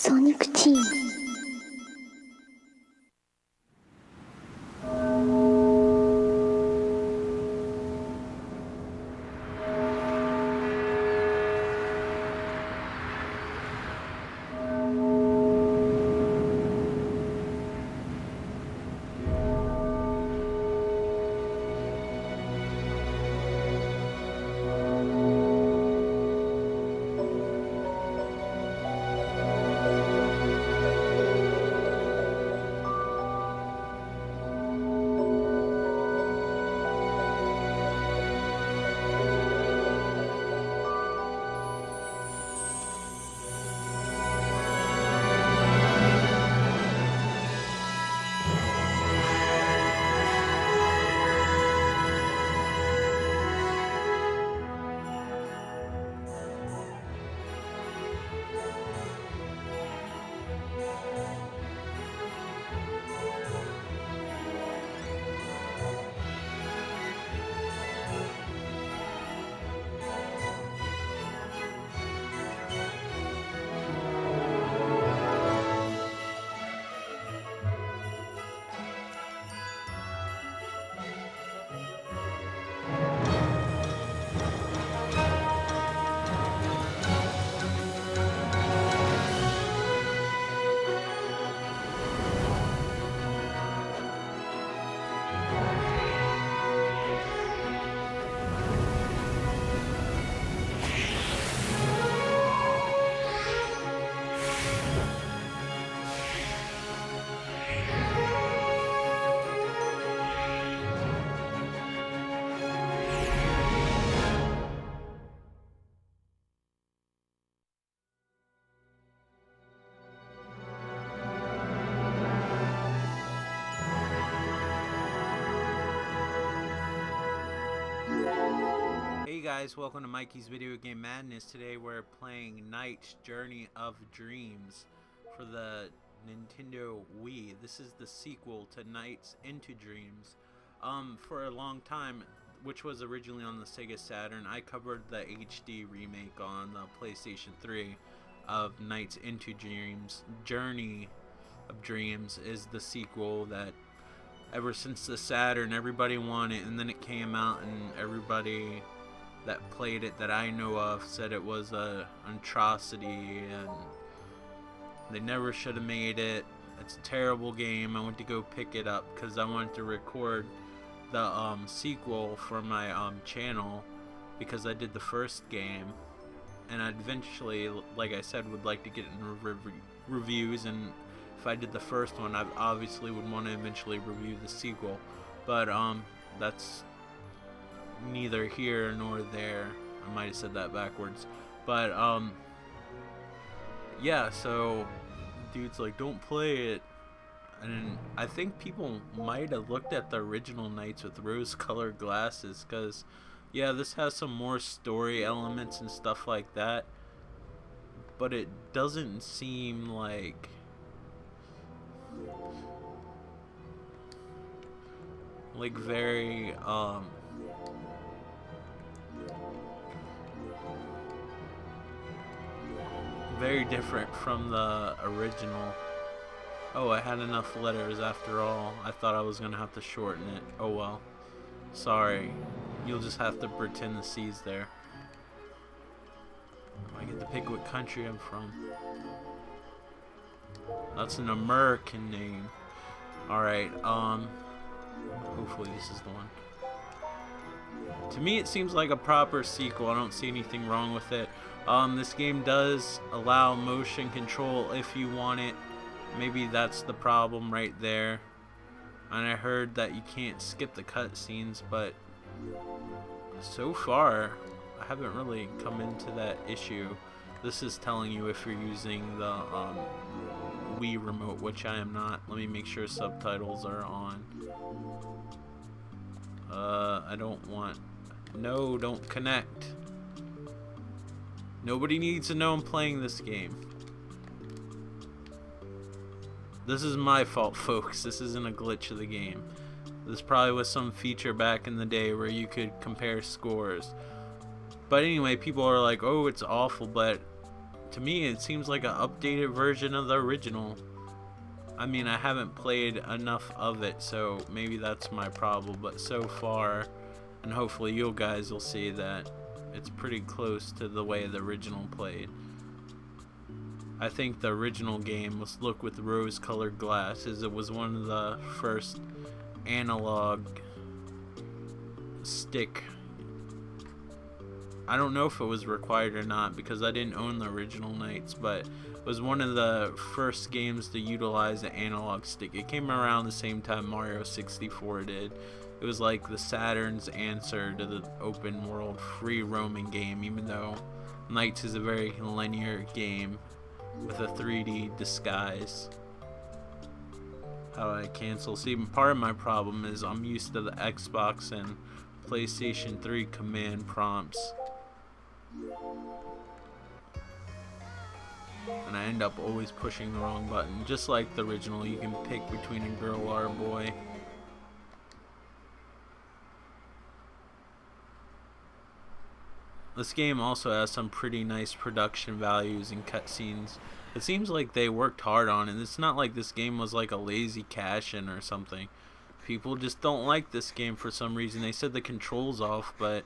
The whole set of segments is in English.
ソニックチーム。Hey guys, welcome to Mikey's Video Game Madness. Today we're playing Knight's Journey of Dreams for the Nintendo Wii. This is the sequel to Knight's Into Dreams. For a long time, which was originally on the Sega Saturn, I covered the HD remake on the PlayStation 3 of Knight's Into Dreams. Journey of Dreams is the sequel that ever since the Saturn everybody wanted, and then it came out and everybody that played it that I know of said it was a atrocity and they never should have made it. It's a terrible game. I went to go pick it up because I wanted to record the sequel for my channel because I did the first game, and I eventually, like I said, would like to get in reviews, and if I did the first one, I obviously would want to eventually review the sequel, but that's neither here nor there. I might have said that backwards, but yeah, so dude's like, don't play it, and I think people might have looked at the original Knights with rose-colored glasses, because yeah, this has some more story elements and stuff like that, but it doesn't seem like very very different from the original. Oh, I had enough letters after all. I thought I was gonna have to shorten it. Oh well. Sorry. You'll just have to pretend the C's there. I get to pick what country I'm from. That's an American name. Alright, hopefully this is the one. To me it seems like a proper sequel. I don't see anything wrong with it. This game does allow motion control if you want it. Maybe that's the problem right there. And I heard that you can't skip the cutscenes, but so far I haven't really come into that issue. This is telling you if you're using the Wii remote, which I am not. Let me make sure subtitles are on. I don't want... No, don't connect. Nobody needs to know I'm playing this game. This is my fault, folks. This isn't a glitch of the game. This probably was some feature back in the day where you could compare scores. But anyway, people are like, oh, it's awful, but to me it seems like an updated version of the original. I mean, I haven't played enough of it, so maybe that's my problem, but so far, and hopefully you guys will see that it's pretty close to the way the original played. I think the original game was look with rose-colored glasses. It was one of the first analog stick. I don't know if it was required or not because I didn't own the original Knights, but it was one of the first games to utilize an analog stick. It came around the same time Mario 64 did. It was like the Saturn's answer to the open world free roaming game, even though Knights is a very linear game with a 3D disguise. How do I cancel? See, part of my problem is I'm used to the Xbox and PlayStation 3 command prompts, and I end up always pushing the wrong button. Just like the original, you can pick between a girl or a boy. This game also has some pretty nice production values and cutscenes. It seems like they worked hard on it. It's not like this game was like a lazy cash-in or something. People just don't like this game for some reason. They said the controls off, but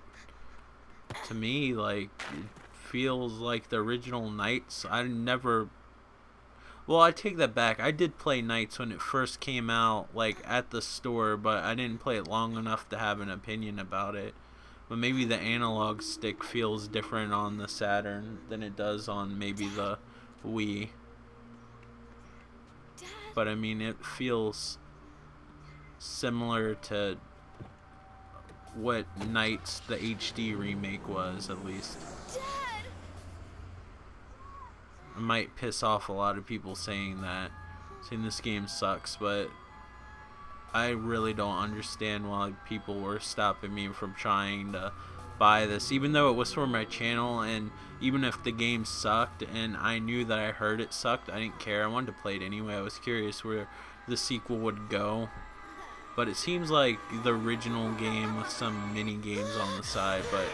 to me, like, it feels like the original Knights. I take that back. I did play Knights when it first came out, like, at the store, but I didn't play it long enough to have an opinion about it. But maybe the analog stick feels different on the Saturn than it does on maybe the Wii. But I mean, it feels similar to what Knights, the HD remake, was, at least. I might piss off a lot of people saying this game sucks, but I really don't understand why people were stopping me from trying to buy this, even though it was for my channel. And even if the game sucked and I knew that I heard it sucked, I didn't care. I wanted to play it anyway. I was curious where the sequel would go. But it seems like the original game with some mini games on the side, but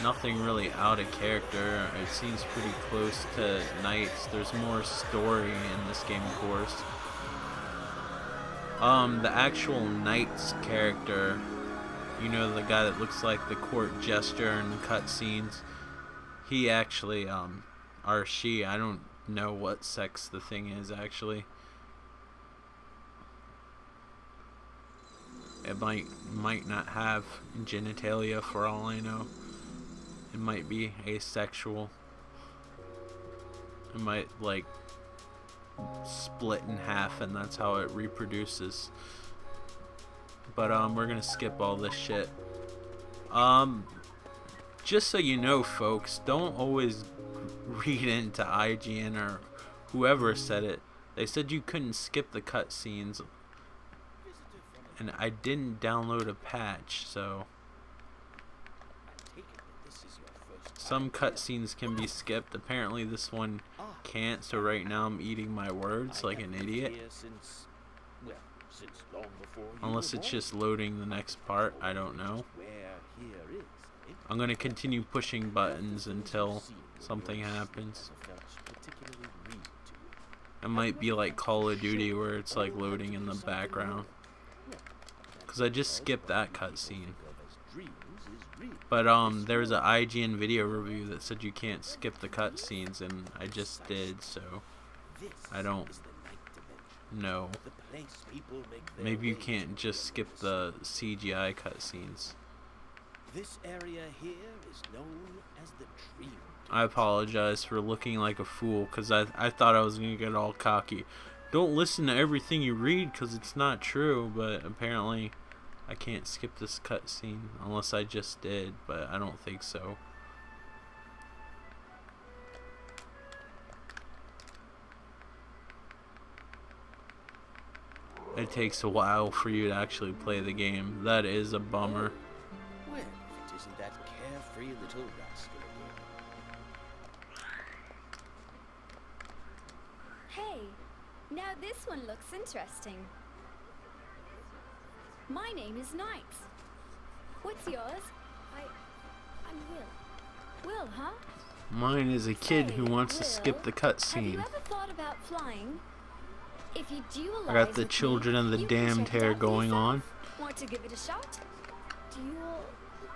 nothing really out of character. It seems pretty close to Knights. There's more story in this game, of course. The actual Knights character, you know, the guy that looks like the court jester in the cutscenes, he actually, or she, I don't know what sex the thing is actually. It might not have genitalia for all I know. It might be asexual. It might, like, split in half and that's how it reproduces. But we're gonna skip all this shit. Just so you know, folks, don't always read into IGN or whoever said it. They said you couldn't skip the cutscenes, and I didn't download a patch, so some cutscenes can be skipped. Apparently this one can't, so right now I'm eating my words like an idiot. Unless it's just loading the next part, I don't know. I'm gonna continue pushing buttons until something happens. It might be like Call of Duty where it's like loading in the background, because I just skipped that cutscene. But there was an IGN video review that said you can't skip the cutscenes, and I just did, so I don't know. Maybe you can't just skip the CGI cutscenes. This area here is known as the Dream. I apologize for looking like a fool, because I thought I was going to get all cocky. Don't listen to everything you read, because it's not true, but apparently I can't skip this cutscene, unless I just did, but I don't think so. It takes a while for you to actually play the game. That is a bummer. Well, if it isn't that carefree little rascal again. Hey, now this one looks interesting. My name is Knight. What's yours? I'm Will. Will, huh? Mine is a kid who wants to skip the Have cutscene. you ever thought about flying? If you dualize I got the with me, children of the you can damned check it hair out for going yourself. on. Want to give it a shot?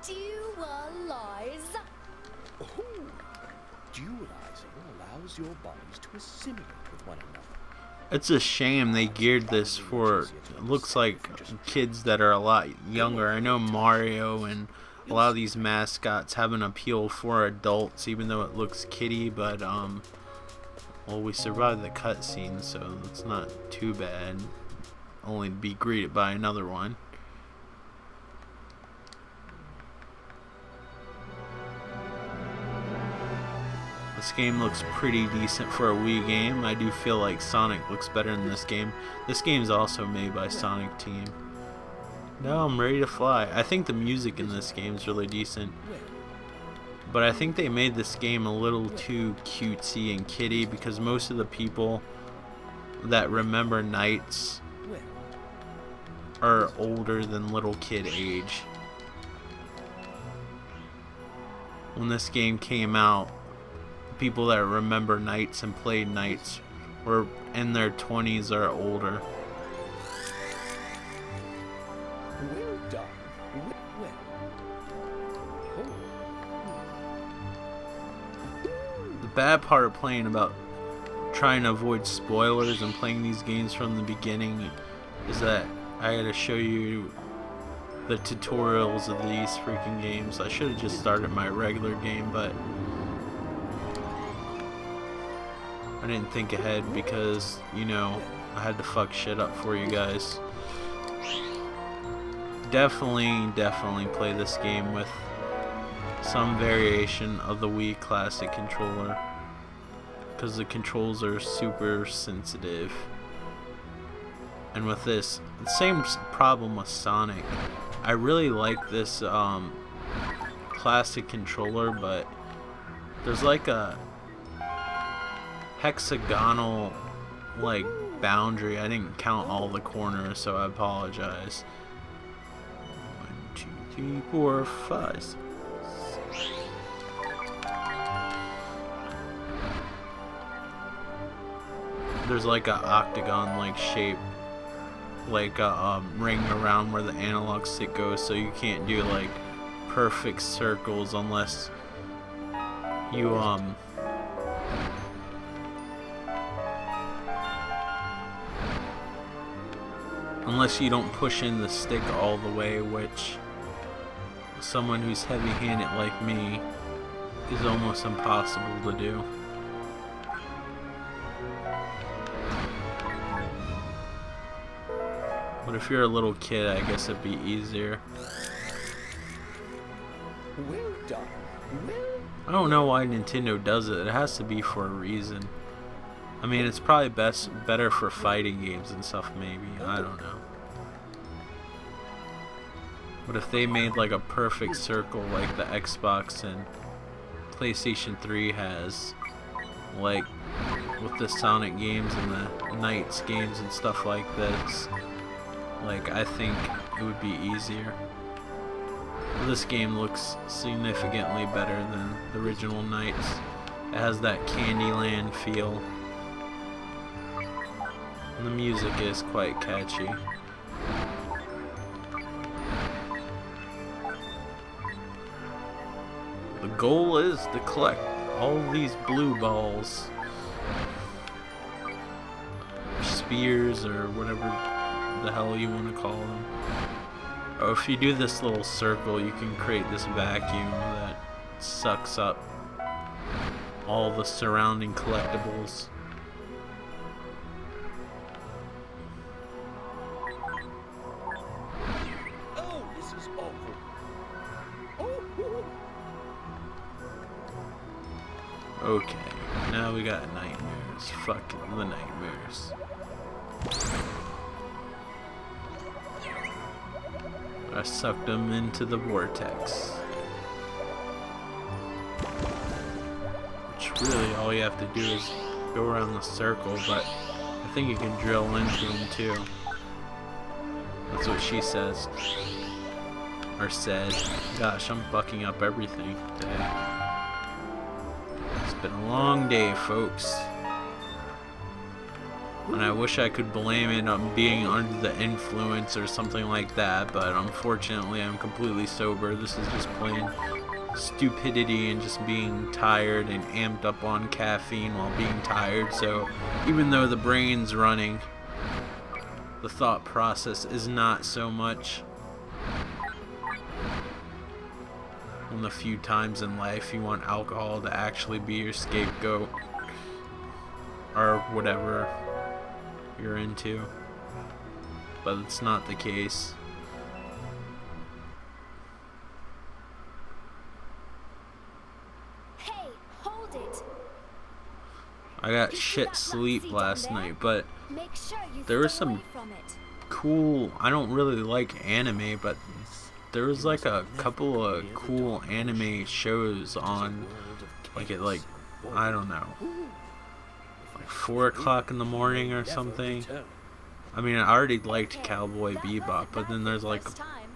Dualize. Oh, dualizing allows your bodies to assimilate with one another. It's a shame they geared this for, it looks like, kids that are a lot younger. I know Mario and a lot of these mascots have an appeal for adults, even though it looks kiddie, but, well, we survived the cutscene, so it's not too bad. Only to be greeted by another one. This game looks pretty decent for a Wii game. I do feel like Sonic looks better in this game. This game's also made by Sonic Team. Now I'm ready to fly. I think the music in this game is really decent. But I think they made this game a little too cutesy and kiddie because most of the people that remember Nights are older than little kid age. When this game came out, people that remember Nights and played Nights were in their 20s or older. Well done. Well. The bad part of playing about trying to avoid spoilers and playing these games from the beginning is that I gotta show you the tutorials of these freaking games. I should have just started my regular game, but I didn't think ahead because, you know, I had to fuck shit up for you guys. Definitely play this game with some variation of the Wii Classic controller because the controls are super sensitive. And with this, the same problem with Sonic. I really like this classic controller, but there's like a hexagonal like boundary. I didn't count all the corners, so I apologize. 1, 2, 3, 4, 5, 6. There's like a octagon like shape, like a ring around where the analog stick goes, so you can't do like perfect circles unless you unless you don't push in the stick all the way, which someone who's heavy-handed like me is almost impossible to do. But if you're a little kid, I guess it'd be easier. Well done. Well. I don't know why Nintendo does it. It has to be for a reason. I mean, it's probably better for fighting games and stuff, maybe. I don't know. But if they made like a perfect circle like the Xbox and PlayStation 3 has, like with the Sonic games and the Nights games and stuff like this, like I think it would be easier. This game looks significantly better than the original Nights. It has that Candyland feel. And the music is quite catchy. The goal is to collect all these blue balls. Spears or whatever the hell you want to call them. Or if you do this little circle, you can create this vacuum that sucks up all the surrounding collectibles. Oh, this is awful. Oh. Okay, now we got nightmares. Fucking the nightmares. I sucked them into the vortex. Which really all you have to do is go around the circle, but I think you can drill into them too. That's what she says. Or said. Gosh, I'm fucking up everything today. Been a long day, folks. And I wish I could blame it on being under the influence or something like that, but unfortunately I'm completely sober. This is just plain stupidity and just being tired and amped up on caffeine while being tired. So even though the brain's running, the thought process is not so much. One of the few times in life you want alcohol to actually be your scapegoat or whatever you're into, but it's not the case. Hey, hold it. I got You see shit that sleep Nazi last down there? night, but Make sure you there was stay some away from it. cool, I don't really like anime, but there was like a couple of cool anime shows on, like at like, I don't know, like 4 o'clock in the morning or something. I mean, I already liked Cowboy Bebop, but then there's like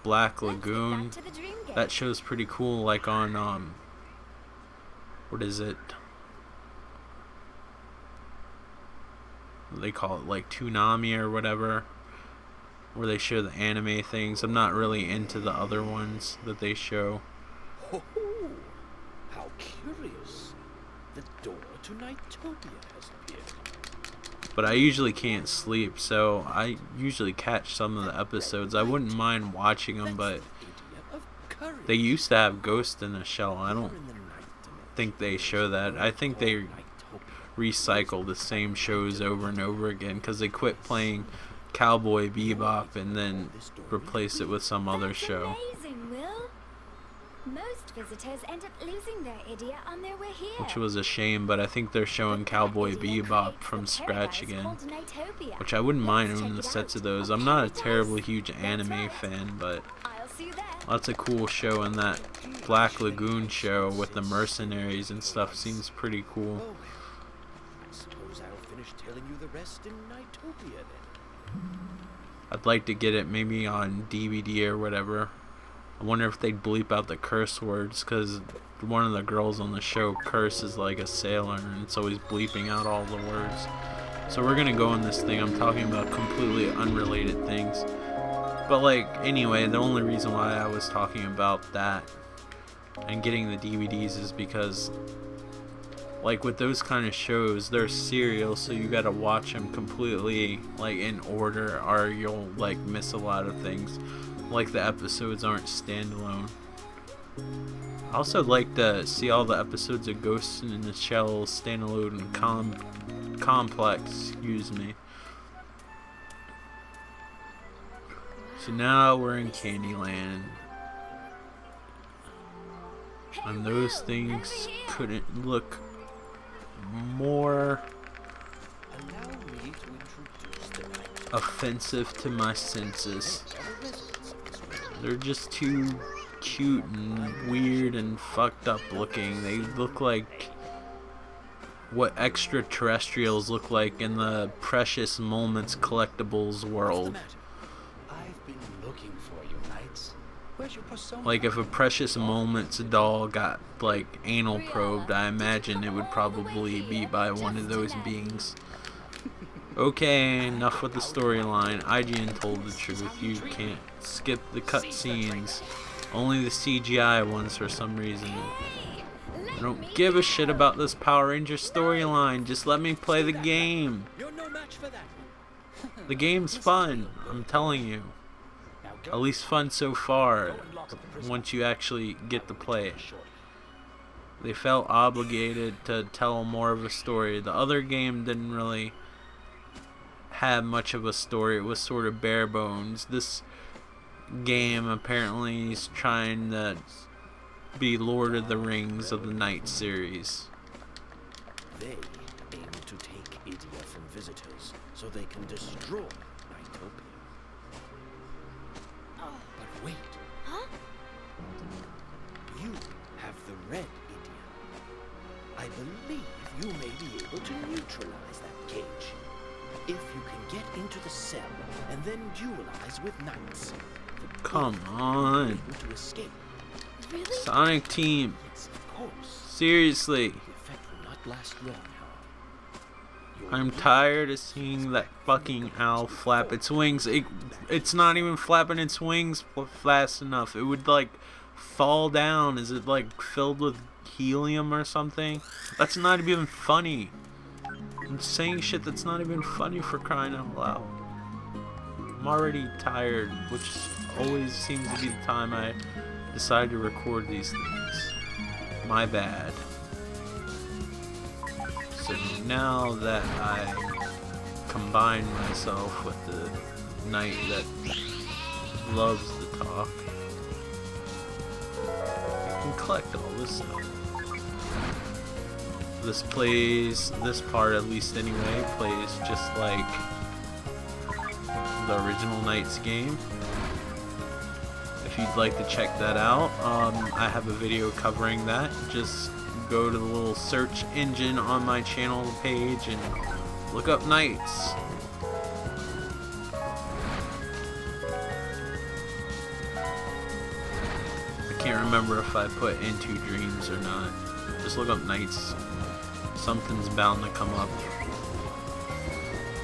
Black Lagoon. That show's pretty cool, like on, what is it? They call it like Toonami or whatever, where they show the anime things. I'm not really into the other ones that they show. Oh, how curious. The door to Nightopia has appeared. But I usually can't sleep, so I usually catch some of the episodes. I wouldn't mind watching them, but they used to have Ghost in the Shell. I don't think they show that. I think they recycle the same shows over and over again because they quit playing Cowboy Bebop and then replace it with some other show. Amazing, Will. Most visitors end up losing their idiot on their way here. Which was a shame, but I think they're showing Cowboy Bebop from scratch again. Which I wouldn't mind owning the sets of those. I'm not a terribly huge anime fan, but lots of cool show, and that Black Lagoon show with the mercenaries and stuff seems pretty cool. I suppose I'll finish telling you the rest in Nightopia then. I'd like to get it maybe on DVD or whatever. I wonder if they'd bleep out the curse words, because one of the girls on the show curses like a sailor and it's always bleeping out all the words. So we're gonna go in this thing. I'm talking about completely unrelated things. But like, anyway, the only reason why I was talking about that and getting the DVDs is because, like, with those kind of shows, they're serial, so you gotta watch them completely, like, in order, or you'll, like, miss a lot of things. Like, the episodes aren't standalone. I also like to see all the episodes of Ghost in the Shell standalone complex, excuse me. So now we're in Candyland. And those things couldn't look more offensive to my senses. They're just too cute and weird and fucked up looking. They look like what extraterrestrials look like in the Precious Moments collectibles world. I've been looking for you, Knights. Where's your persona? Like if a Precious Moments doll got like anal probed, I imagine it would probably be by one of those beings. Okay, enough with the storyline. IGN told the truth. You can't skip the cutscenes. Only the CGI ones for some reason. I don't give a shit about this Power Ranger storyline. Just let me play the game. You're no match for that. The game's fun, I'm telling you. At least fun so far, once you actually get to play it. They felt obligated to tell more of a story. The other game didn't really have much of a story. It was sort of bare bones. This game apparently is trying to be Lord of the Rings of the Night series. They aim to take Idia from visitors so they can destroy Nightopia. But wait. Huh? You have the red Idia. I believe you may be able to neutralize that cage. If you can get into the cell and then duelize with knights. Come on. Able to escape. Really? Sonic Team. Yes, of course. Seriously. The effect will not last long, however. I'm tired of seeing that fucking owl flap its wings. It's not even flapping its wings fast enough. It would like fall down. Is it like filled with helium or something? That's not even funny. I'm saying shit that's not even funny, for crying out loud. I'm already tired, which always seems to be the time I decide to record these things. My bad. So now that I combine myself with the knight that loves to talk, I can collect all this stuff. This part at least anyway, plays just like the original Knights game. If you'd like to check that out, I have a video covering that. Just go to the little search engine on my channel page and look up Knights. I can't remember if I put Into Dreams or not. Just look up Knights. Something's bound to come up.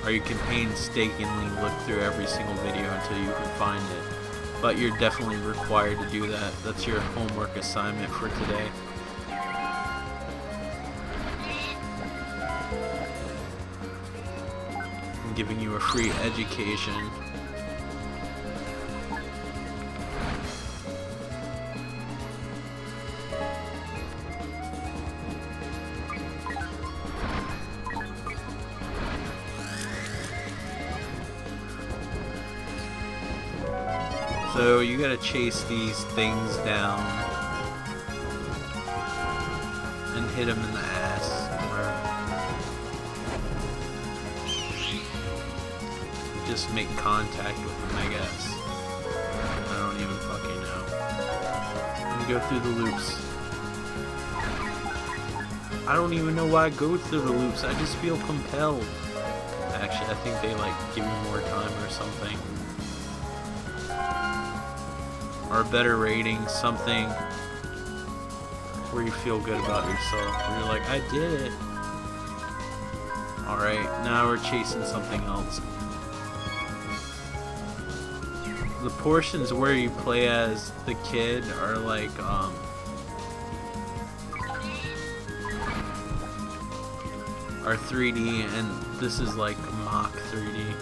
Or you can painstakingly look through every single video until you can find it. But you're definitely required to do that. That's your homework assignment for today. I'm giving you a free education. So you gotta chase these things down and hit them in the ass. Or just make contact with them, I guess. I don't even fucking know. And go through the loops. I don't even know why I go through the loops. I just feel compelled. Actually, I think they like give me more time or something. Or a better rating, something where you feel good about yourself, where you're like, I did it. Alright, now we're chasing something else. The portions where you play as the kid are like, are 3D, and this is like mock 3D.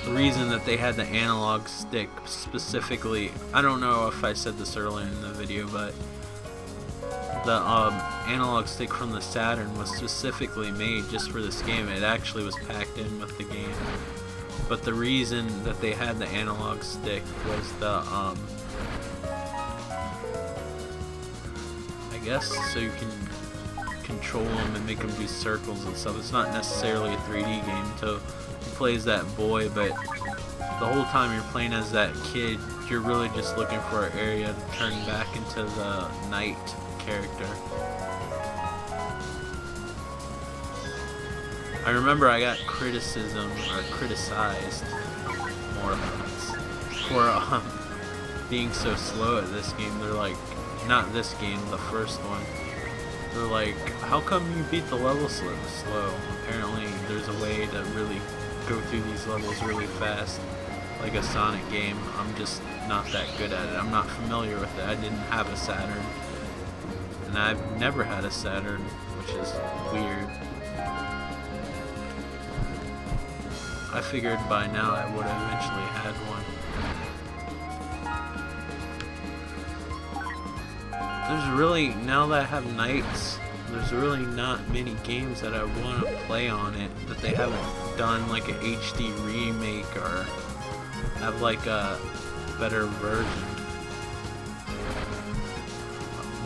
The reason that they had the analog stick specifically, I don't know if I said this earlier in the video, but the analog stick from the Saturn was specifically made just for this game. It actually was packed in with the game. But the reason that they had the analog stick was the, I guess so you can control them and make them do circles and stuff. It's not necessarily a 3D game until you play as that boy, but the whole time you're playing as that kid, you're really just looking for an area to turn back into the knight character. I remember I got criticized more for being so slow at this game. They're like, not this game, the first one. They're like, how come you beat the level slow? Apparently there's a way to really go through these levels really fast, like a Sonic game. I'm just not that good at it. I'm not familiar with it. I didn't have a Saturn, and I've never had a Saturn, which is weird. I figured by now I would have eventually had one. There's really, now that I have Knights, there's really not many games that I want to play on it that they haven't done like an HD remake or have like a better version.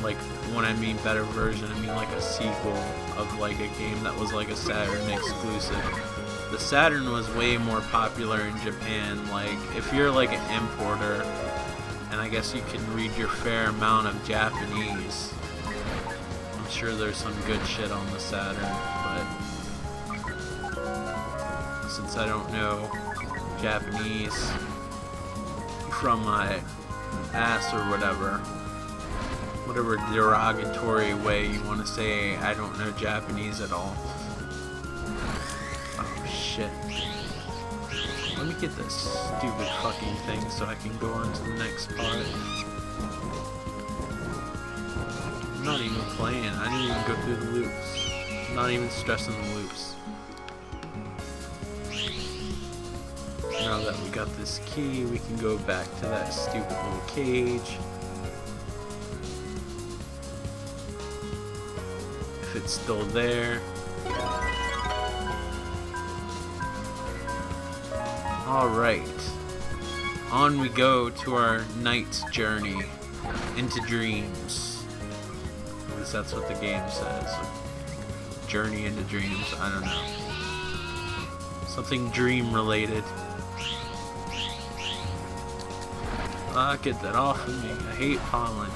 Like, when I mean better version, I mean like a sequel of like a game that was like a Saturn exclusive. The Saturn was way more popular in Japan. Like, if you're like an importer, and I guess you can read your fair amount of Japanese, I'm sure there's some good shit on the Saturn, but since I don't know Japanese from my ass or whatever, whatever derogatory way you want to say I don't know Japanese at all. Oh shit. Let me get this stupid fucking thing so I can go on to the next part. I'm not even playing. I didn't even go through the loops. I'm not even stressing the loops. Now that we got this key, we can go back to that stupid little cage. If it's still there. Alright. On we go to our night's journey into dreams. At least that's what the game says. Journey into dreams. I don't know. Something dream related. Ah, get that off of me. I hate pollen.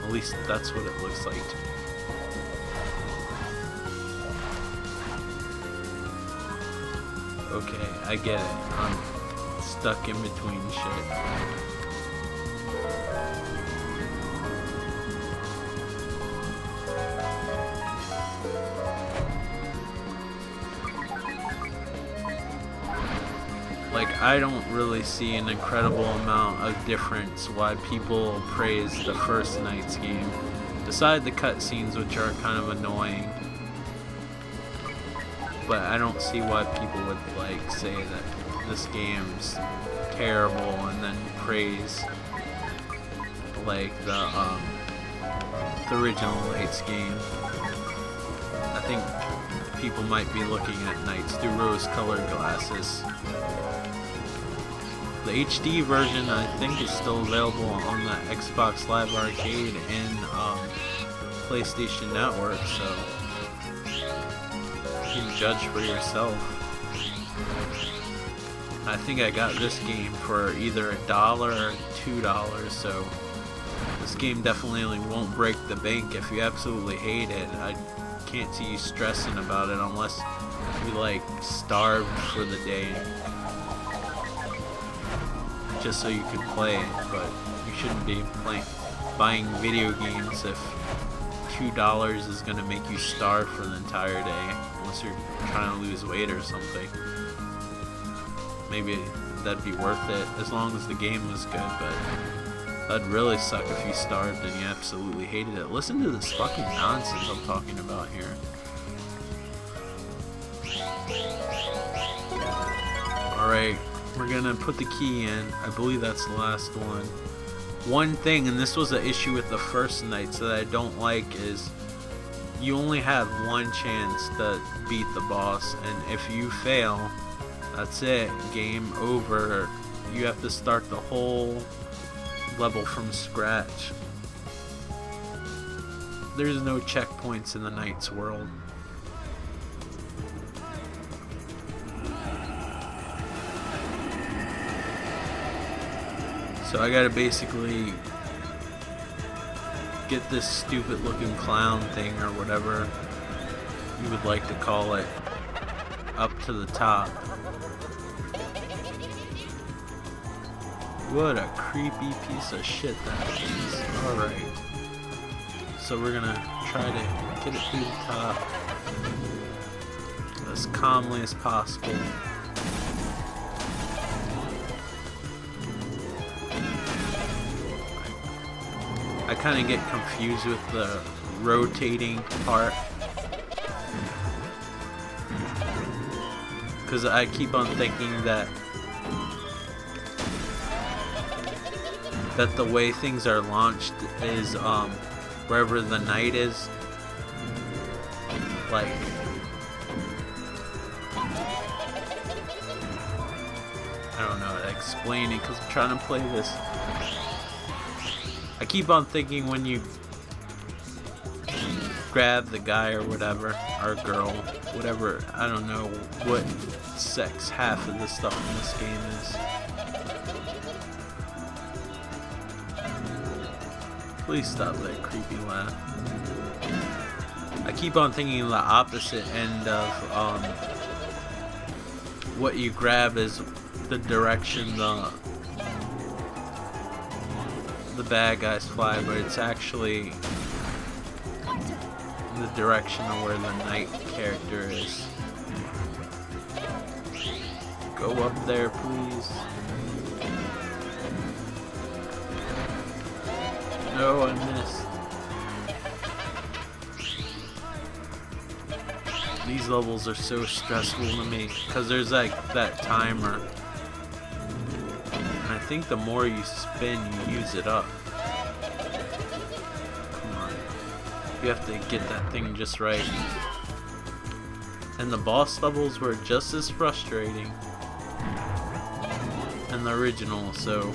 At least that's what it looks like to me. Okay, I get it. I'm stuck in between shit. Like, I don't really see an incredible amount of difference why people praise the first night's game, beside the cutscenes, which are kind of annoying. But I don't see why people would like say that this game's terrible and then praise like the original Nights game. I think people might be looking at Nights through rose-colored glasses. The HD version, I think, is still available on the Xbox Live Arcade and PlayStation Network, so you can judge for yourself. I think I got this game for either $1 or $2, so this game definitely won't break the bank if you absolutely hate it. I can't see you stressing about it unless you like starved for the day just so you could play it, but you shouldn't be buying video games if $2 is going to make you starve for the entire day, unless you're trying to lose weight or something. Maybe that'd be worth it as long as the game was good, but that'd really suck if you starved and you absolutely hated it. Listen to this fucking nonsense I'm talking about here. Alright, we're gonna put the key in. I believe that's the last one. One thing, and this was an issue with the first Nights that I don't like, is you only have one chance to beat the boss, and if you fail, that's it, game over. You have to start the whole level from scratch. There's no checkpoints in the Nights world. So I gotta basically get this stupid looking clown thing, or whatever you would like to call it, up to the top. What a creepy piece of shit that is. Alright. So we're gonna try to get it through the top as calmly as possible. I kind of get confused with the rotating part, because I keep on thinking that the way things are launched is wherever the night is, like I don't know how to explain it because I'm trying to play this. I keep on thinking when you grab the guy or whatever, or girl, whatever, I don't know what sex half of the stuff in this game is. Please stop that creepy laugh. I keep on thinking the opposite end of what you grab is the direction the bad guys fly, but it's actually in the direction of where the knight character is. Go up there, please. No, I missed. These levels are so stressful to me because there's like that timer. And I think the more you spin, you use it up. Come on. You have to get that thing just right. And the boss levels were just as frustrating in the original, so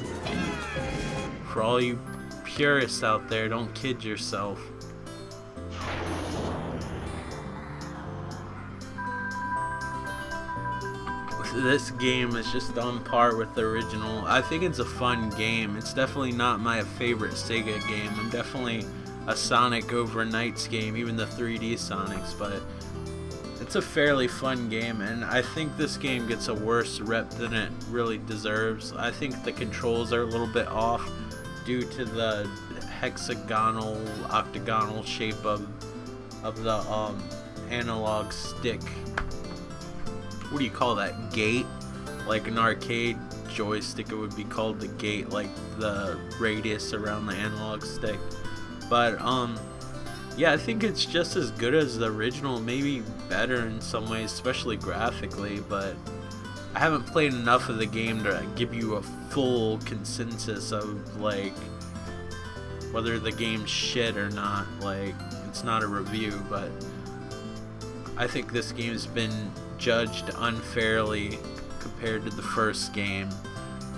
for all you purists out there, don't kid yourself. This game is just on par with the original. I think it's a fun game. It's definitely not my favorite Sega game. I'm definitely a Sonic over Knights game, even the 3D Sonics, but it's a fairly fun game, and I think this game gets a worse rep than it really deserves. I think the controls are a little bit off due to the hexagonal, octagonal shape of the analog stick. What do you call that? Gate? Like an arcade joystick, it would be called the gate, like the radius around the analog stick. But yeah, I think it's just as good as the original, maybe better in some ways, especially graphically, but I haven't played enough of the game to give you a full consensus of like whether the game's shit or not. Like, it's not a review, but I think this game's been judged unfairly compared to the first game.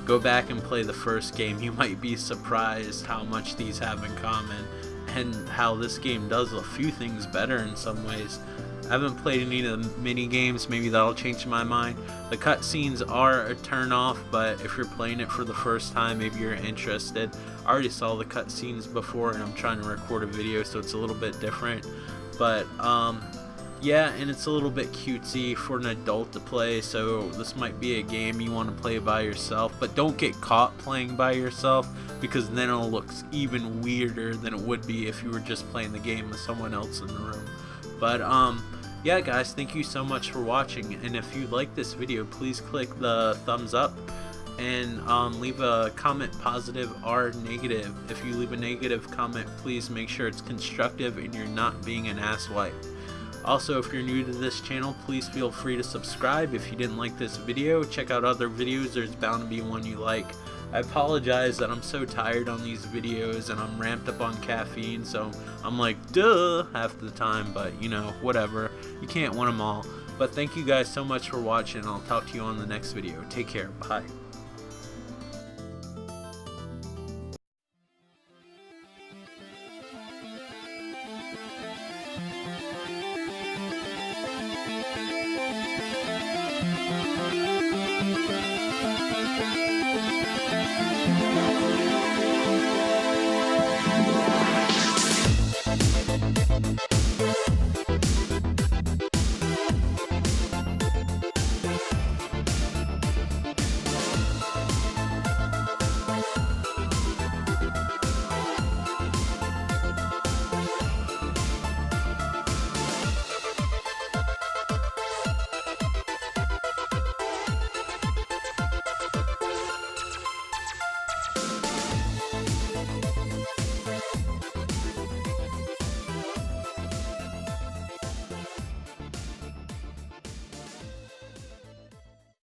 Go back and play the first game. You might be surprised how much these have in common and how this game does a few things better in some ways. I haven't played any of the mini games. Maybe that'll change my mind. The cutscenes are a turn off, but if you're playing it for the first time, maybe you're interested. I already saw the cutscenes before, and I'm trying to record a video, so it's a little bit different. But yeah, and it's a little bit cutesy for an adult to play, so this might be a game you want to play by yourself, but don't get caught playing by yourself, because then it'll look even weirder than it would be if you were just playing the game with someone else in the room. But yeah guys, thank you so much for watching, and if you like this video, please click the thumbs up and leave a comment, positive or negative. If you leave a negative comment, please make sure it's constructive and you're not being an asswipe. Also, if you're new to this channel, please feel free to subscribe. If you didn't like this video, check out other videos. There's bound to be one you like. I apologize that I'm so tired on these videos and I'm ramped up on caffeine, so I'm like, duh, half the time, but you know, whatever. You can't win them all. But thank you guys so much for watching. I'll talk to you on the next video. Take care. Bye.